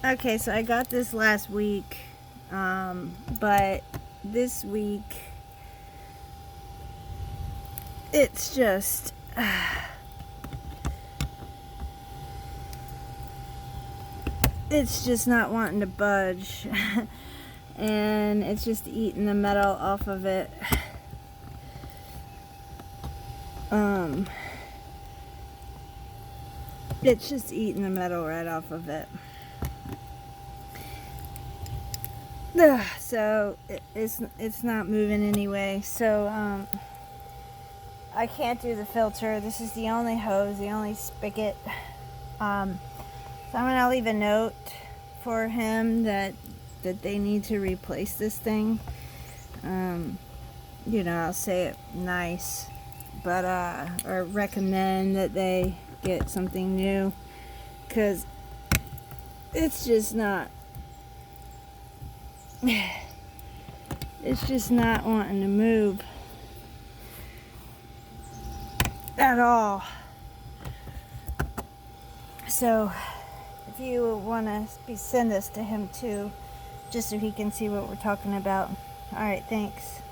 Okay, so I got this last week, but this week it's just it's just not wanting to budge. And it's just eating the metal off of it. It's just eating the metal right off of it. So it's not moving anyway. So I can't do the filter. This is the only hose, the only spigot. So I'm gonna leave a note for him that they need to replace this thing. You know, I'll say it nice, but or recommend that they get something new, because it's just not wanting to move at all. So if you want to send this to him too, just so he can see what we're talking about. All right, thanks.